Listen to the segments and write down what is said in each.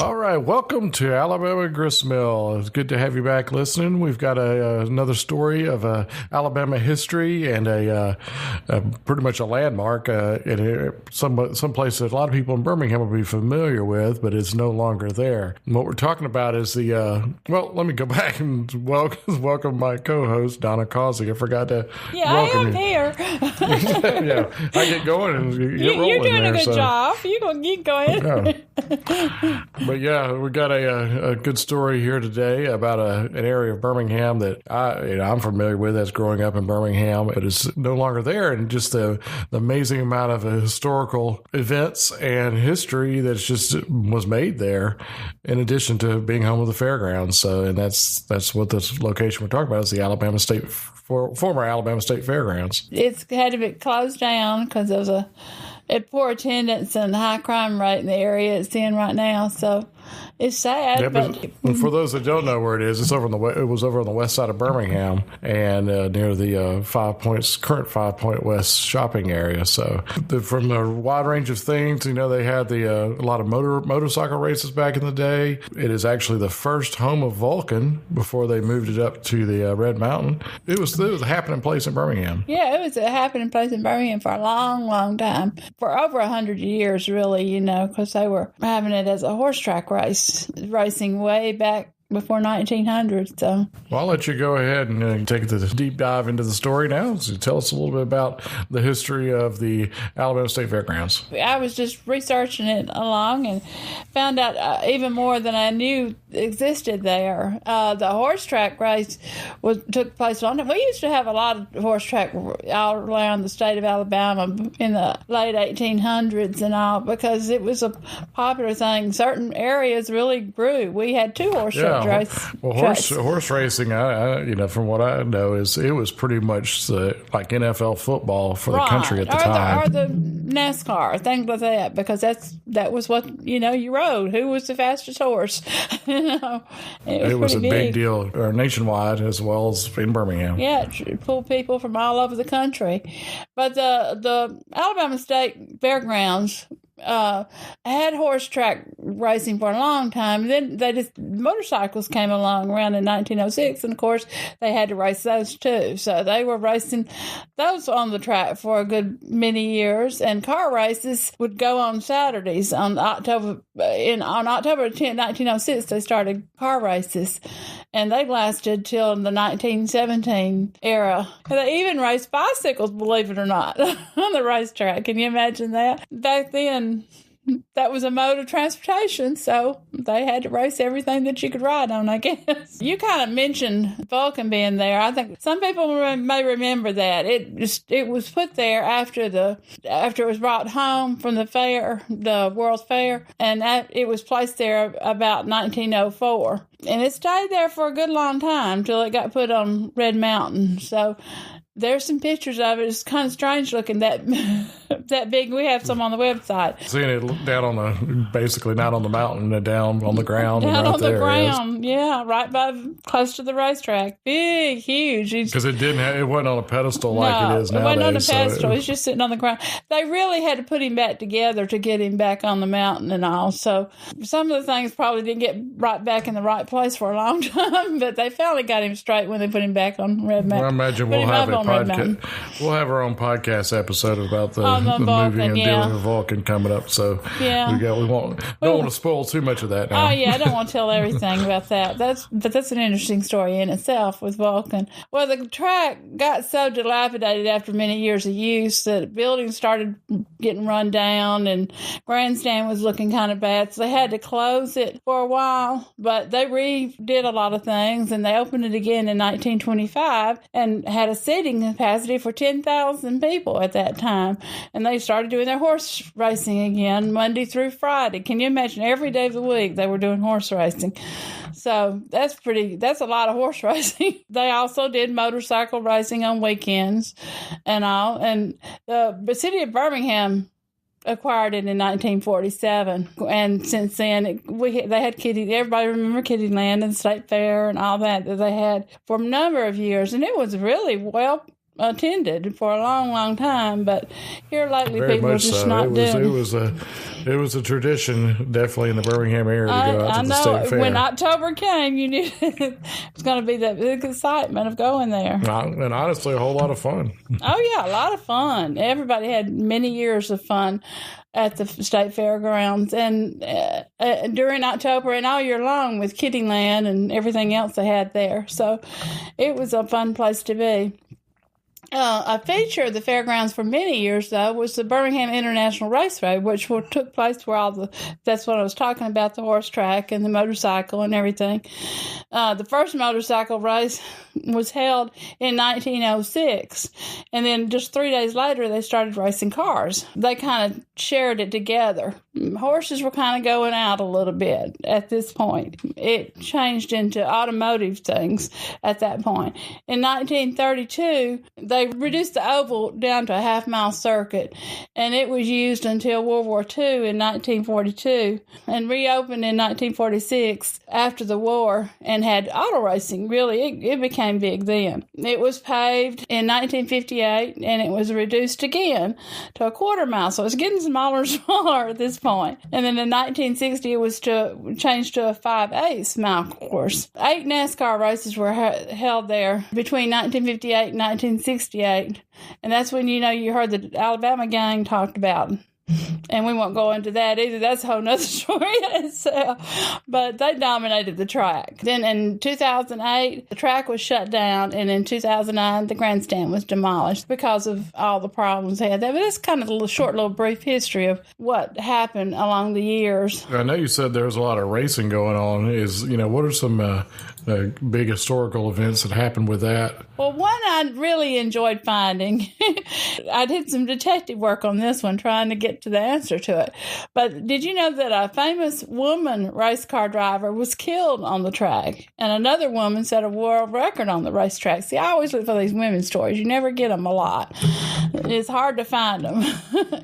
All right, welcome to Alabama Gristmill. It's good to have you back listening. We've got another story of Alabama history and a pretty much a landmark in some place that a lot of people in Birmingham will be familiar with, but it's no longer there. And what we're talking about is let me go back and welcome my co-host, Donna Causey. I forgot to welcome you. Here. Yeah, I get going and get rolling. You're doing there, a good so. job. You go ahead. Yeah. But yeah, we got a good story here today about an area of Birmingham that I'm familiar with as growing up in Birmingham, but it's no longer there, and just the amazing amount of historical events and history that just was made there, in addition to being home of the fairgrounds. So, and that's what this location we're talking about is the Alabama State former Alabama State Fairgrounds. It's had to be closed down because there was poor attendance and high crime rate in the area it's in right now. So it's sad. Yeah, but for those that don't know where it is, it was over on the west side of Birmingham and near the current 5 Point West shopping area. So from the wide range of things, they had a lot of motorcycle races back in the day. It is actually the first home of Vulcan before they moved it up to the Red Mountain. It was a happening place in Birmingham. Yeah, it was a happening place in Birmingham for a long, long time. For over 100 years, really, because they were having it as a horse track racing way back before 1900. So, well, I'll let you go ahead and take the deep dive into the story now. So tell us a little bit about the history of the Alabama State Fairgrounds. I was just researching it along and found out even more than I knew existed there. The horse track race took place on it. We used to have a lot of horse track all around the state of Alabama in the late 1800s and all, because it was a popular thing. Certain areas really grew. We had two horse track races. Well, horse racing, I from what I know, is it was pretty much like NFL football for the country at the time. Or the NASCAR, things like that, because that was what, you rode. Who was the fastest horse? It was a big deal nationwide as well as in Birmingham. Yeah, it pulled people from all over the country. But the Alabama State Fairgrounds had horse track racing for a long time. Then motorcycles came along around in 1906, and of course they had to race those too. So they were racing those on the track for a good many years, and car races would go on Saturdays. On October 10th, 1906, they started car races, and they lasted till the 1917 era. And they even raced bicycles, believe it or not, on the racetrack. Can you imagine that? Back then, that was a mode of transportation, so they had to race everything that you could ride on, I guess. You kind of mentioned Vulcan being there. I think some people may remember that. It was put there after it was brought home from the fair, the World's Fair, and it was placed there about 1904. And it stayed there for a good long time till it got put on Red Mountain. So there's some pictures of it. It's kind of strange looking, that big. We have some on the website. Seeing it down basically not on the mountain, down on the ground. Down right on the ground, yeah, right close to the racetrack. Big, huge. Because it wasn't on a pedestal like it is nowadays. It wasn't on a pedestal. It's just sitting on the ground. They really had to put him back together to get him back on the mountain and all. So some of the things probably didn't get right back in the right place for a long time, but they finally got him straight when they put him back on Red Mountain. Well, I imagine we'll have our own podcast episode about the movie and dealing with Vulcan coming up. So yeah, don't want to spoil too much of that now. Oh yeah, I don't want to tell everything about that. That's an interesting story in itself with Vulcan. Well, the track got so dilapidated after many years of use that buildings started getting run down, and grandstand was looking kind of bad, so they had to close it for a while. But they redid a lot of things, and they opened it again in 1925 and had a seating capacity for 10,000 people at that time. And they started doing their horse racing again Monday through Friday. Can you imagine? Every day of the week they were doing horse racing. So that's a lot of horse racing. They also did motorcycle racing on weekends and all. And the city of Birmingham acquired it in 1947, and since then they had everybody remember Kittyland and State Fair and all that they had for a number of years, and it was really well attended for a long, long time. But here lately, Very people are much just so. not doing It was a tradition, definitely in the Birmingham area, to go out to the state fair. When October came, you knew it was going to be that big excitement of going there. And honestly, a whole lot of fun. Oh, yeah, a lot of fun. Everybody had many years of fun at the state fairgrounds and during October and all year long with Kittyland and everything else they had there. So it was a fun place to be. A feature of the fairgrounds for many years, though, was the Birmingham International Raceway, which took place where that's what I was talking about, the horse track and the motorcycle and everything. The first motorcycle race was held in 1906, and then just 3 days later, they started racing cars. They kind of shared it together. Horses were kind of going out a little bit at this point. It changed into automotive things at that point. In 1932, they reduced the oval down to a half-mile circuit, and it was used until World War II in 1942 and reopened in 1946 after the war and had auto racing. Really, it became big then. It was paved in 1958, and it was reduced again to a quarter-mile, so it's getting smaller and smaller at this point. And then in 1960, it was changed to a 5/8 mile course. 8 NASCAR races were held there between 1958 and 1968. And that's when, you heard the Alabama gang talked about. And we won't go into that either. That's a whole nother story in itself. But they dominated the track. Then in 2008, the track was shut down. And in 2009, the grandstand was demolished because of all the problems they had there. But it's kind of a short little brief history of what happened along the years. I know you said there was a lot of racing going on. What are some big historical events that happened with that? Well, one I really enjoyed finding. I did some detective work on this one, trying to get to the answer to it. But did you know that a famous woman race car driver was killed on the track? And another woman set a world record on the racetrack. See, I always look for these women's stories. You never get them a lot. It's hard to find them.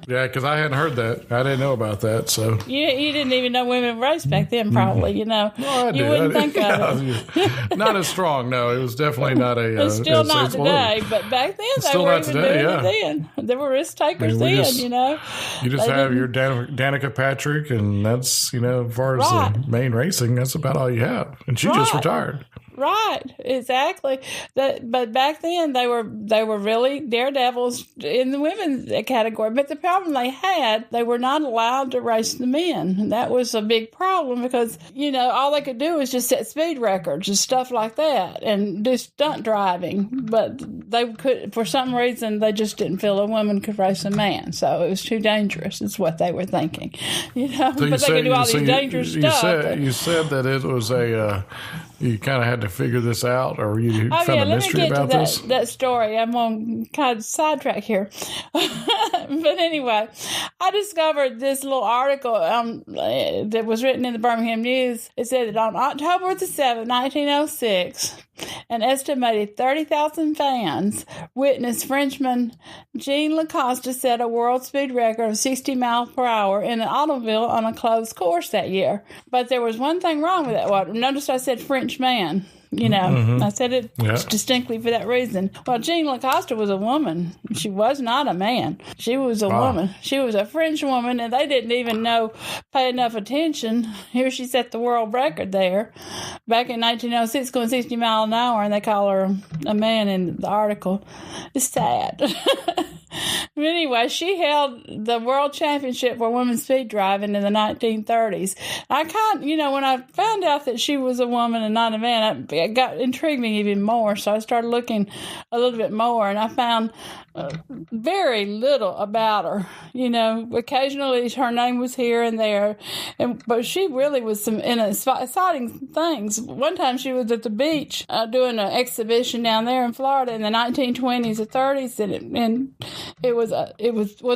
Yeah, because I hadn't heard that. I didn't know about that. So you didn't even know women raced back then, probably. Well, I you wouldn't think of it. Not as strong. No, it was definitely not a. It's still not today, but back then they were even doing it then. There were risk takers then. You just have your Danica Patrick, and that's as far as the main racing, that's about all you have. And she just retired. Right, exactly. But back then they were really daredevils in the women's category. But the problem they were not allowed to race the men. And that was a big problem because all they could do was just set speed records and stuff like that and do stunt driving. But they could, for some reason, they just didn't feel a woman could race a man. So it was too dangerous. Is what they were thinking. So but they could do all these dangerous stuff. You said that it was you kind of had to figure this out, or you found a mystery about this? That story. I'm on kind of sidetrack here. But anyway, I discovered this little article that was written in the Birmingham News. It said that on October the 7th, 1906, an estimated 30,000 fans witnessed Frenchman Jean Lacoste set a world speed record of 60 miles per hour in an automobile on a closed course that year. But there was one thing wrong with that one. Notice I said French man. I said it distinctly for that reason. Well, Jean Lacoste was a woman. She was not a man. She was a woman. She was a French woman, and they didn't even pay enough attention. Here she set the world record there back in 1906, going 60 miles an hour, and they call her a man in the article. It's sad. But anyway, she held the world championship for women's speed driving in the 1930s. I when I found out that she was a woman and not a man, it got intrigued me even more. So I started looking a little bit more, and I found very little about her. Occasionally her name was here and there, but she really was some exciting things. One time she was at the beach doing an exhibition down there in Florida in the 1920s or 30s, and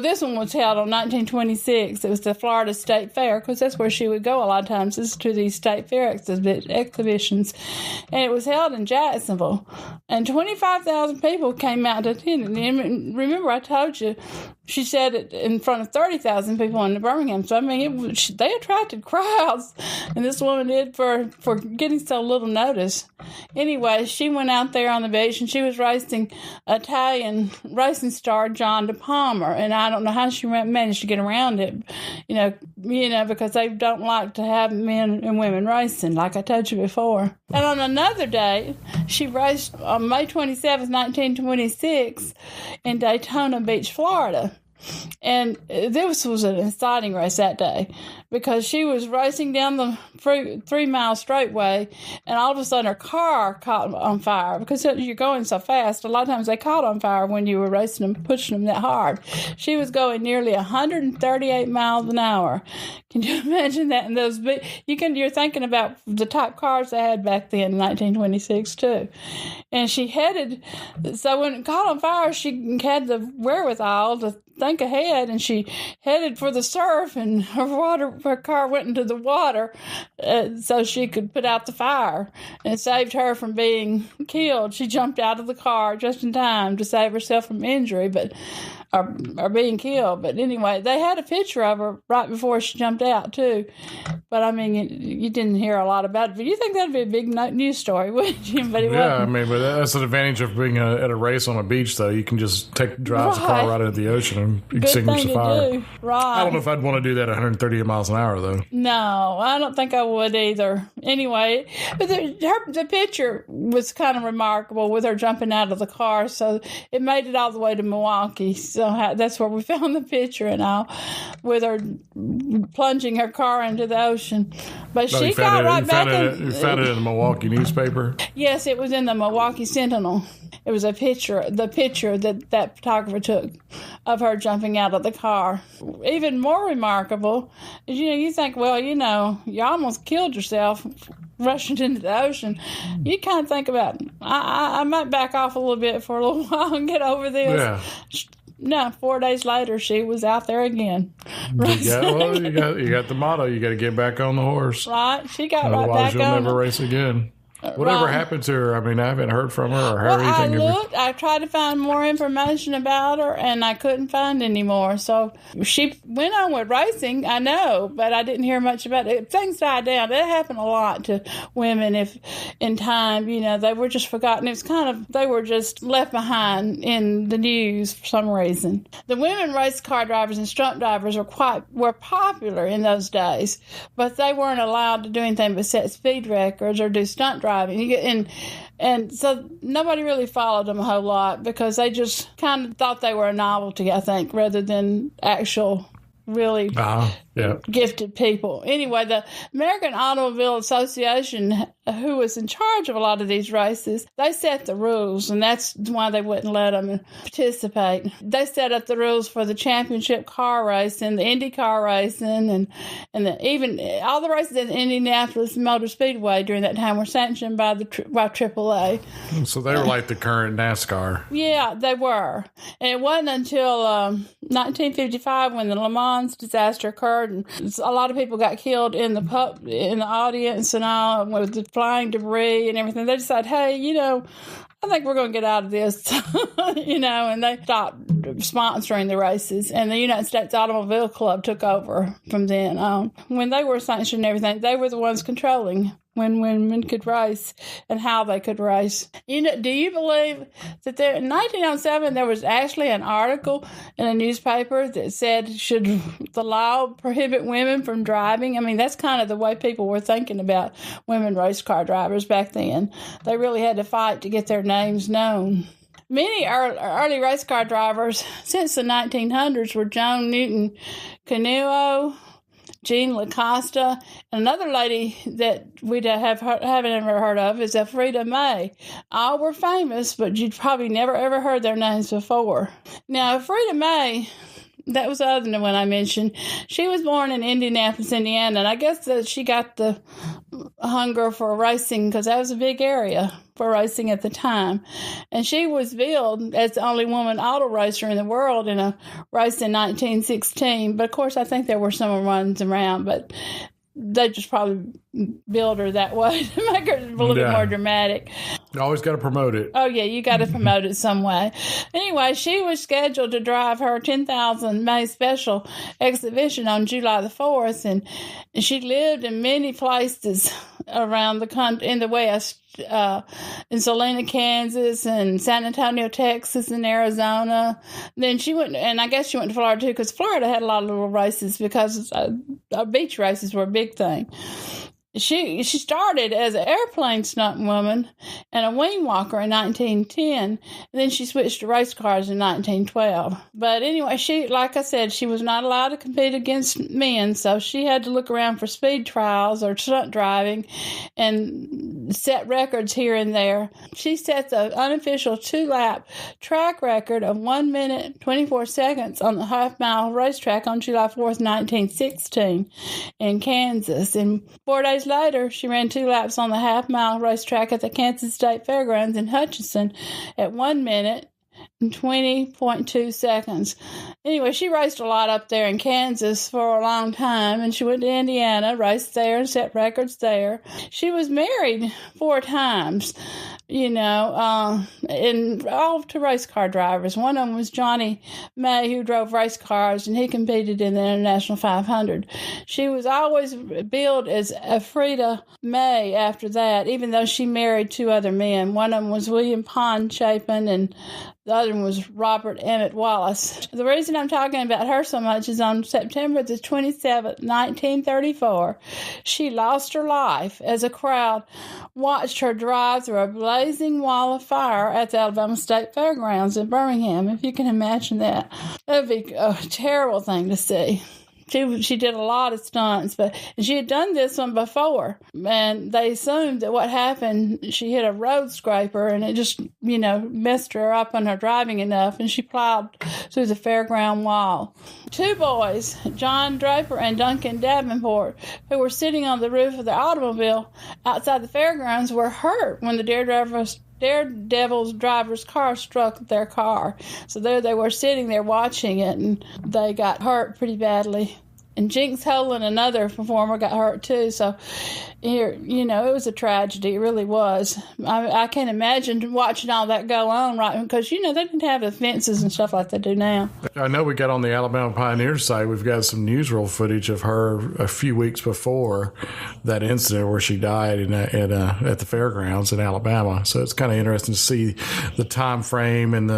this one was held on 1926. It was the Florida State Fair, because that's where she would go a lot of times, is to these state fair exhibitions, and it was held in Jacksonville, and 25,000 people came out to attend it. And remember, I told you she said it in front of 30,000 people in Birmingham. So, I mean, they attracted crowds, and this woman did for getting so little notice. Anyway, she went out there on the beach, and she was racing Italian racing star John De Palma, and I don't know how she managed to get around it, because they don't like to have men and women racing, like I told you before. And on another day, she raced on May 27th, 1926, in Daytona Beach, Florida. And this was an exciting race that day because she was racing down the 3-mile straightway, and all of a sudden her car caught on fire because you're going so fast. A lot of times they caught on fire when you were racing them, pushing them that hard. She was going nearly 138 miles an hour. Can you imagine that? And those you're thinking about the type cars they had back then in 1926 too. And she so when it caught on fire, she had the wherewithal to think ahead, and she headed for the surf, and her car went into the water so she could put out the fire, and it saved her from being killed. She jumped out of the car just in time to save herself from injury, or being killed. But anyway, they had a picture of her right before she jumped out too. But I mean, you didn't hear a lot about it. But you think that'd be a big news story, wouldn't you? But it wasn't. I mean, but that's an advantage of being at a race on a beach, though. You can just drive the car right into the ocean and extinguish the fire. Right. I don't know if I'd want to do that at 138 miles an hour, though. No, I don't think I would either. Anyway, but the picture was kind of remarkable with her jumping out of the car, so it made it all the way to Milwaukee. So that's where we found the picture and all, with her plunging her car into the ocetion. But she got right back in. You found it in the Milwaukee newspaper? Yes, it was in the Milwaukee Sentinel. It was the picture that photographer took of her jumping out of the car. Even more remarkable is, you think, well, you almost killed yourself rushing into the ocean. You kind of think about, I might back off a little bit for a little while and get over this. Yeah. No, 4 days later, she was out there again. You got the motto. You got to get back on the horse. Right. She got right back on. Otherwise, you'll never race again. Whatever happened to her? I mean, I haven't heard from her or heard anything. I tried to find more information about her, and I couldn't find any more. So she went on with racing, I know, but I didn't hear much about it. Things died down. That happened a lot to women if in time, they were just forgotten. It was they were just left behind in the news for some reason. The women race car drivers and stunt drivers were popular in those days, but they weren't allowed to do anything but set speed records or do stunt driving. And so nobody really followed them a whole lot because they just kind of thought they were a novelty, I think, rather than actual really gifted people. Anyway, the American Automobile Association, who was in charge of a lot of these races, they set the rules, and that's why they wouldn't let them participate. They set up the rules for the championship car racing, the Indy car racing, and even all the races at the Indianapolis Motor Speedway during that time were sanctioned by AAA. So they were like the current NASCAR. Yeah, they were. And it wasn't until 1955 when the Le Mans disaster occurred, and a lot of people got killed in the audience and all, with the flying debris and everything. They decided, hey, I think we're going to get out of this, and they stopped sponsoring the races. And the United States Automobile Club took over from then on. When they were sanctioning everything, they were the ones controlling when women could race and how they could race. Do you believe that in 1907 there was actually an article in a newspaper that said, should the law prohibit women from driving? I mean, that's kind of the way people were thinking about women race car drivers back then. They really had to fight to get their names known. Many early race car drivers since the 1900s were Joan Newton Canuo, Jean LaCosta, and another lady that we haven't ever heard of is Elfrieda May. All were famous, but you'd probably never ever heard their names before. Now, Elfrieda May, that was the other one I mentioned. She was born in Indianapolis, Indiana, and I guess that she got the hunger for racing because that was a big area for racing at the time. And she was billed as the only woman auto racer in the world in a race in 1916. But, of course, I think there were some runs around, but they just probably billed her that way to make her a little bit more dramatic. You always got to promote it. Oh, yeah, you got to promote it some way. Anyway, she was scheduled to drive her 10,000 May special exhibition on July the 4th, and she lived in many places around the country, in the West, in Salina, Kansas, and San Antonio, Texas, and Arizona. Then she went, and I guess she went to Florida, too, because Florida had a lot of little races because beach races were a big thing. She started as an airplane stunt woman and a wing walker in 1910, and then she switched to race cars in 1912. But anyway, like I said, she was not allowed to compete against men, so she had to look around for speed trials or stunt driving and set records here and there. She set the unofficial 2-lap track record of 1 minute, 24 seconds on the half-mile racetrack on July 4th, 1916 in Kansas. And 4 days later, she ran 2 laps on the half-mile racetrack at the Kansas State Fairgrounds in Hutchinson at 1 minute and 20.2 seconds. Anyway, she raced a lot up there in Kansas for a long time, and she went to Indiana, raced there, and set records there. She was married 4 times, and all to race car drivers. One of them was Johnny May, who drove race cars, and he competed in the International 500. She was always billed as Elfrieda May after that, even though she married 2 other men. One of them was William Pond Chapin, and the other one was Robert Emmett Wallace. The reason I'm talking about her so much is on September the 27th, 1934, she lost her life as a crowd watched her drive through a blazing wall of fire at the Alabama State Fairgrounds in Birmingham, if you can imagine that. That would be a terrible thing to see. She did a lot of stunts, but she had done this one before, and they assumed that what happened, she hit a road scraper, and it just, messed her up on her driving enough, and she plowed through the fairground wall. 2 boys, John Draper and Duncan Davenport, who were sitting on the roof of their automobile outside the fairgrounds, were hurt when the Daredevil's driver's car struck their car. So there they were sitting there watching it, and they got hurt pretty badly. And Jinx Holan, another performer, got hurt too. So here, it was a tragedy. It really was. I can't imagine watching all that go on, right? Because, they didn't have the fences and stuff like they do now. I know we got on the Alabama Pioneer site, we've got some newsreel footage of her a few weeks before that incident where she died at the fairgrounds in Alabama. So it's kind of interesting to see the time frame and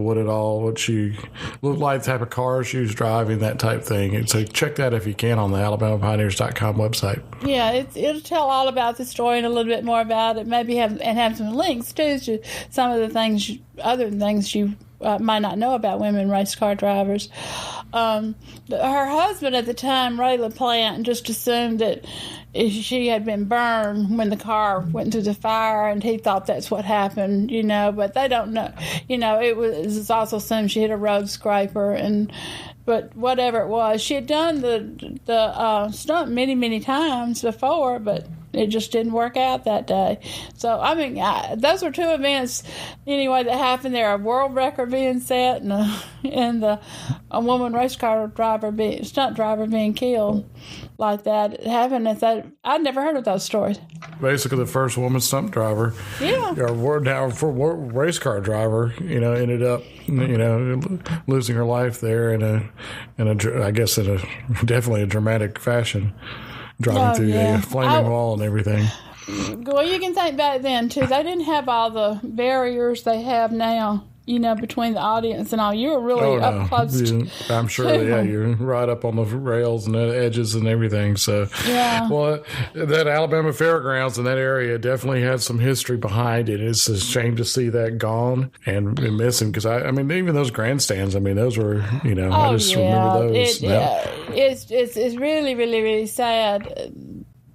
what she looked like, the type of car she was driving, that type thing. And so check that if you can on the AlabamaPioneers.com website. Yeah, it'll tell all about the story and a little bit more about it. Maybe have some links too to some of the things, other things you might not know about women race car drivers. Her husband at the time, Ray LaPlante, just assumed that she had been burned when the car went through the fire, and he thought that's what happened, but they don't know. It was also assumed she hit a road scraper, but whatever it was, she had done the stunt many, many times before, but it just didn't work out that day. So, those were 2 events, anyway, that happened there. A world record being set and a woman race car stunt driver being killed like that. It happened at that. I'd never heard of those stories. Basically, the first woman stunt driver, or race car driver, ended up, losing her life there definitely a dramatic fashion, driving through a flaming wall and everything. Well, you can think back then too. They didn't have all the barriers they have now. Between the audience and all, you were really up close. I'm sure. You're right up on the rails and the edges and everything. So, well, that Alabama Fairgrounds in that area definitely had some history behind it. It's a shame to see that gone and missing, because even those grandstands. Those were, I just remember those. It's really, really, really sad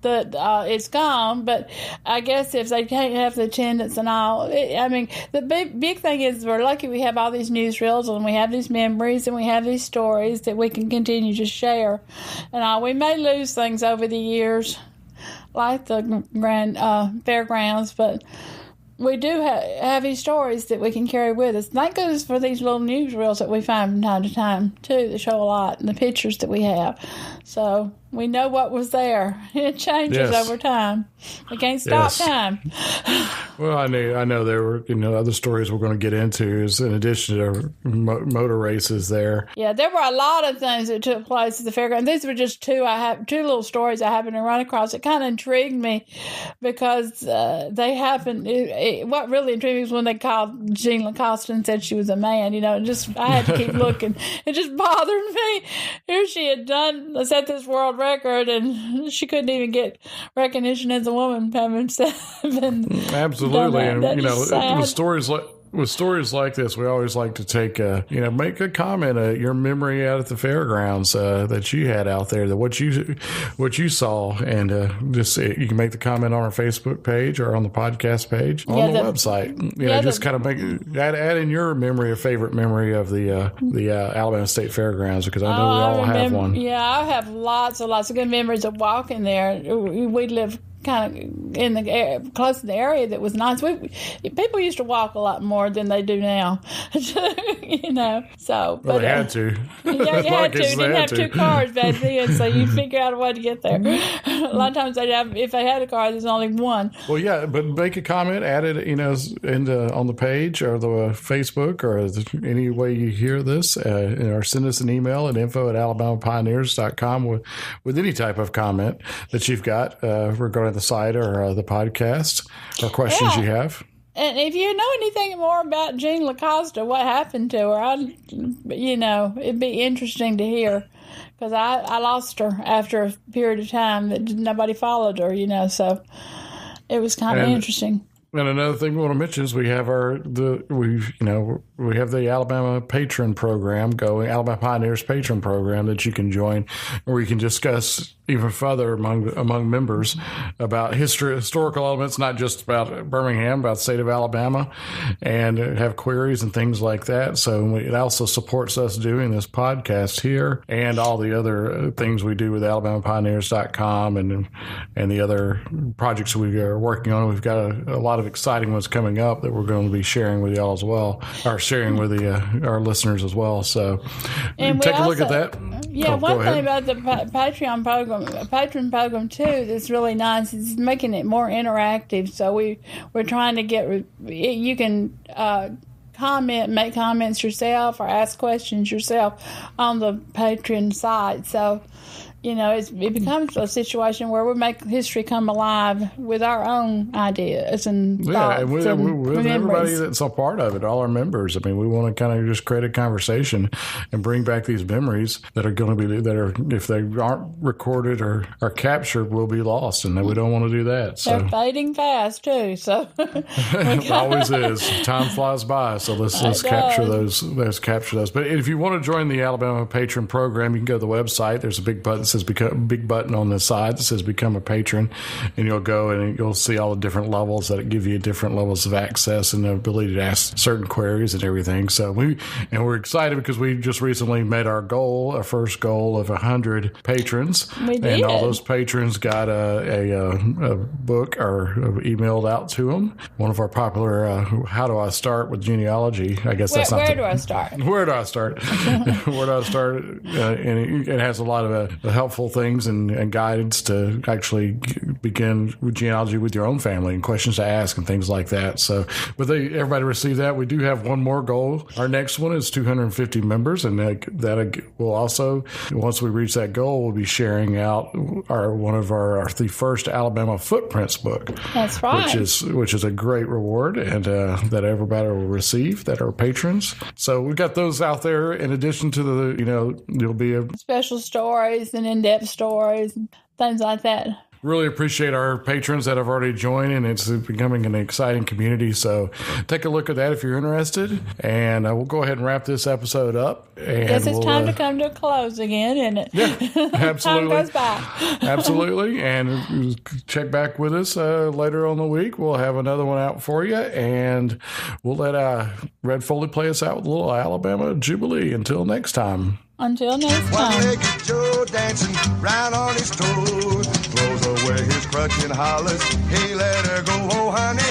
that it's gone, but I guess if they can't have the attendance and all, the big thing is we're lucky we have all these newsreels and we have these memories and we have these stories that we can continue to share. And we may lose things over the years, like the grand fairgrounds, but we do have these stories that we can carry with us. And that goes for these little newsreels that we find from time to time, too, that show a lot, and the pictures that we have. So We know what was there. It changes over time. We can't stop time. Well, I know there were other stories we're going to get into is in addition to motor races there. Yeah, there were a lot of things that took place at the fairground. These were just two little stories I happened to run across. It kind of intrigued me because they happened. What really intrigued me was when they called Jean Lacoste and said she was a man. I had to keep looking. It just bothered me. Here she had set this world record, and she couldn't even get recognition as a woman having absolutely. And with stories like this, we always like to take make a comment your memory out at the fairgrounds that you had out there, that what you saw, and just you can make the comment on our Facebook page or on the podcast page on the website. Just kind of add in your memory, a favorite memory of the Alabama State Fairgrounds, because I know we all have one. Yeah, I have lots of good memories of walking there. We lived kind of in the close to the area that was nice. People used to walk a lot more than they do now, So, but they had to. Yeah, you had to. You didn't have two cars back then, so you'd figure out a way to get there. A lot of times if they had a car, there's only one. Well, yeah, but make a comment, add it, on the page or the Facebook or any way you hear this, or send us an email at info@alabamapioneers.com with any type of comment that you've got regarding the site or the podcast or questions you have. And if you know anything more about Jean Lacoste, what happened to her, it'd be interesting to hear, because I lost her after a period of time that nobody followed her, so it was kind of interesting. And another thing we want to mention is we have we have the Alabama Patron program going, Alabama Pioneers Patron program that you can join, where you can discuss even further among members about historical elements, not just about Birmingham, about the state of Alabama, and have queries and things like that. So it also supports us doing this podcast here and all the other things we do with AlabamaPioneers.com and the other projects we are working on. We've got a lot of exciting ones coming up that we're going to be sharing with y'all as well, or sharing with our listeners as well. So take a look at that. Yeah, one thing about the Patreon patron program too that's really nice is making it more interactive. So we're trying to get you can make comments yourself or ask questions yourself on the Patreon site. So it becomes a situation where we make history come alive with our own ideas and thoughts and with everybody that's a part of it, all our members. I mean, we want to kind of just create a conversation and bring back these memories that are going to be, if they aren't recorded or captured, will be lost, and we don't want to do that. So they're fading fast too. So it always is. Time flies by, so let's capture those. Let's capture those. But if you want to join the Alabama Patron program, you can go to the website. There's a big button that says big button on the side that says become a patron, and you'll go and you'll see all the different levels that give you different levels of access and the ability to ask certain queries and everything. So we're excited because we just recently met our first goal of 100 patrons. We did. And all those patrons got a book or emailed out to them. One of our popular how do I start with genealogy? I guess that's not where do I start? Where do I start? Where do I start? And it has a lot of helpful things and guidance to actually begin with genealogy with your own family and questions to ask and things like that. So, but everybody received that. We do have one more goal. Our next one is 250 members, and that will also, once we reach that goal, we'll be sharing out the first Alabama Footprints book. That's right. Which is a great reward, and that everybody will receive that are patrons. So we've got those out there in addition to there'll be special stories and in-depth stories and things like that. Really appreciate our patrons that have already joined, and it's becoming an exciting community. So take a look at that if you're interested. And we'll go ahead and wrap this episode up. And guess it's time to come to a close again, isn't it? Yeah, absolutely. Time goes by. Absolutely. And check back with us later on the week. We'll have another one out for you, and we'll let Red Foley play us out with a little Alabama Jubilee. Until next time. Until next time. One-legged Joe dancing round on his toes, throws away his crutch and hollers, hey, let her go, oh honey.